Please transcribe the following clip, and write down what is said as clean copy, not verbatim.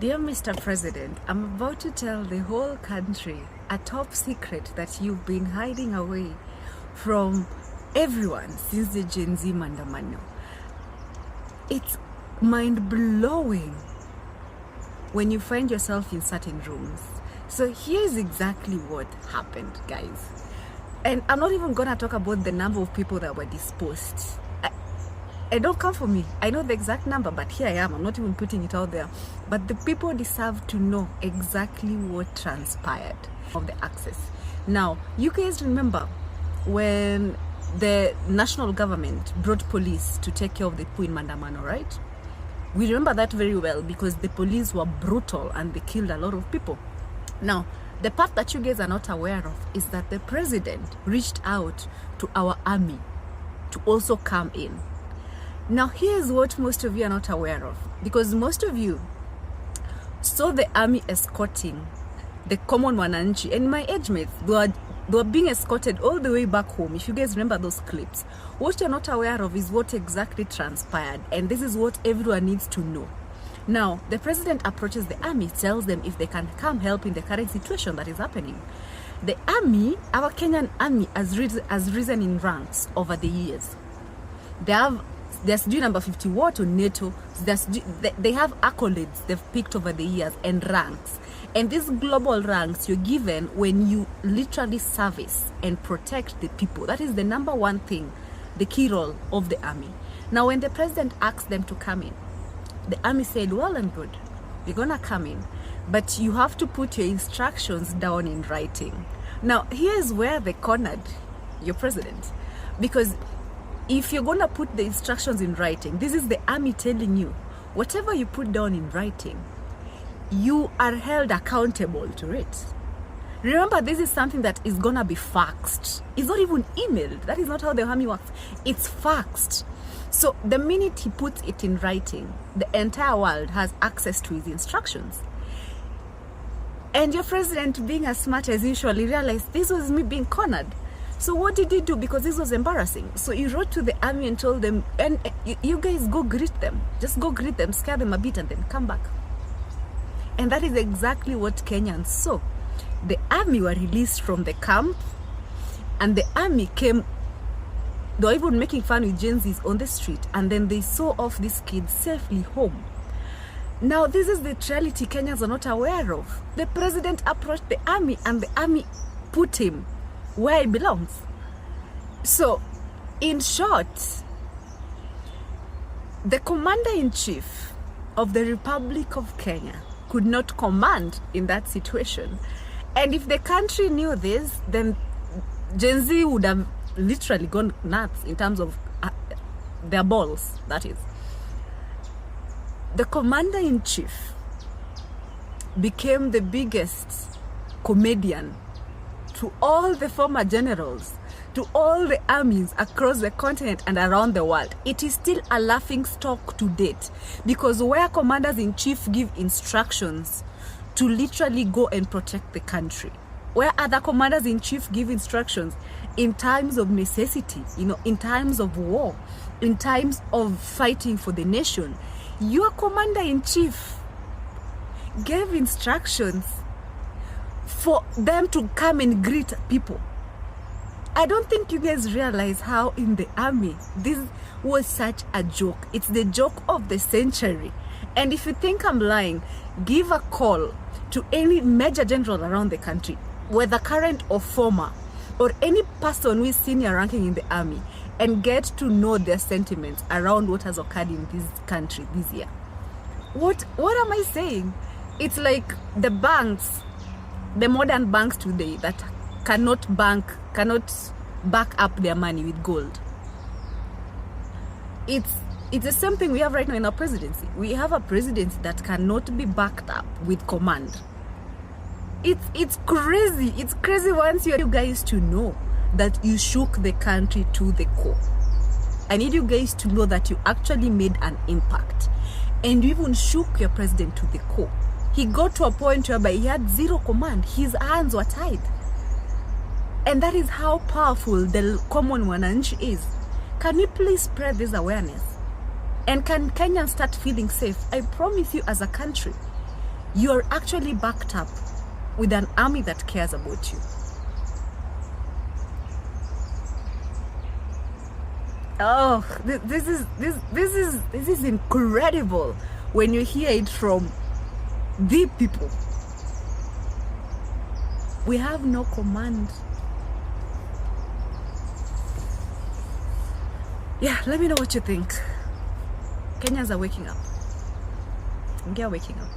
Dear Mr. President, I'm about to tell the whole country a top secret that you've been hiding away from everyone since the Gen Z Mandamano. It's mind-blowing when you find yourself in certain rooms. So here's exactly what happened, guys. And I'm not even gonna talk about the number of people that were disposed. And don't come for me. I know the exact number, but here I am. I'm not even putting it out there. But the people deserve to know exactly what transpired of the access. Now, you guys remember when the national government brought police to take care of the coup in Mandamano, right? We remember that very well because the police were brutal and they killed a lot of people. Now, the part that you guys are not aware of is that the president reached out to our army to also come in. Now, here's what most of you are not aware of, because most of you saw the army escorting the common wananchi, and my age mates, they were being escorted all the way back home. If you guys remember those clips, what you're not aware of is what exactly transpired, and this is what everyone needs to know. Now, the president approaches the army, tells them if they can come help in the current situation that is happening. The army, our Kenyan army, has risen in ranks over the years. There's due number 51 to NATO. They have accolades they've picked over the years and ranks. And these global ranks you're given when you literally service and protect the people. That is the number one thing, the key role of the army. Now, when the president asked them to come in, the army said, well and good, we're gonna come in, but you have to put your instructions down in writing. Now, here's where they cornered your president, because if you're gonna put the instructions in writing, this is the army telling you, whatever you put down in writing, you are held accountable to it. Remember, this is something that is gonna be faxed. It's not even emailed. That is not how the army works. It's faxed. So the minute he puts it in writing, the entire world has access to his instructions. And your president, being as smart as usual, he realized this was me being cornered. So what did he do? Because this was embarrassing. So he wrote to the army and told them, and you guys go greet them. Just go greet them, scare them a bit, and then come back. And that is exactly what Kenyans saw. The army were released from the camp, and the army came. They were even making fun with Gen Zs on the street, and then they saw off these kids safely home. Now, this is the reality Kenyans are not aware of. The president approached the army, and the army put him where he belongs. So, in short, the commander-in-chief of the Republic of Kenya could not command in that situation. And if the country knew this, then Gen Z would have literally gone nuts in terms of their balls, that is. The commander-in-chief became the biggest comedian to all the former generals, to all the armies across the continent and around the world. It is still a laughing stock to date, because where commanders-in-chief give instructions to literally go and protect the country, where other commanders-in-chief give instructions in times of necessity, in times of war, in times of fighting for the nation, your commander-in-chief gave instructions for them to come and greet people. I don't think you guys realize how in the army this was such a joke. It's the joke of the century. And if you think I'm lying, give a call to any major general around the country, whether current or former, or any person who is senior ranking in the army, and get to know their sentiments around what has occurred in this country this year. What am I saying? It's like the banks, the modern banks today that cannot back up their money with gold. It's the same thing we have right now in our presidency. We have a presidency that cannot be backed up with command. It's crazy. It's crazy once you guys to know that you shook the country to the core. I need you guys to know that you actually made an impact, and you even shook your president to the core. He got to a point whereby he had zero command. His hands were tied. And that is how powerful the common wananchi is. Can we please spread this awareness? And can Kenyans start feeling safe? I promise you, as a country, You are actually backed up with an army that cares about you. Oh, this is incredible when you hear it from the people. We have no command. Yeah, let me know what you think. Kenyans are waking up. We are waking up.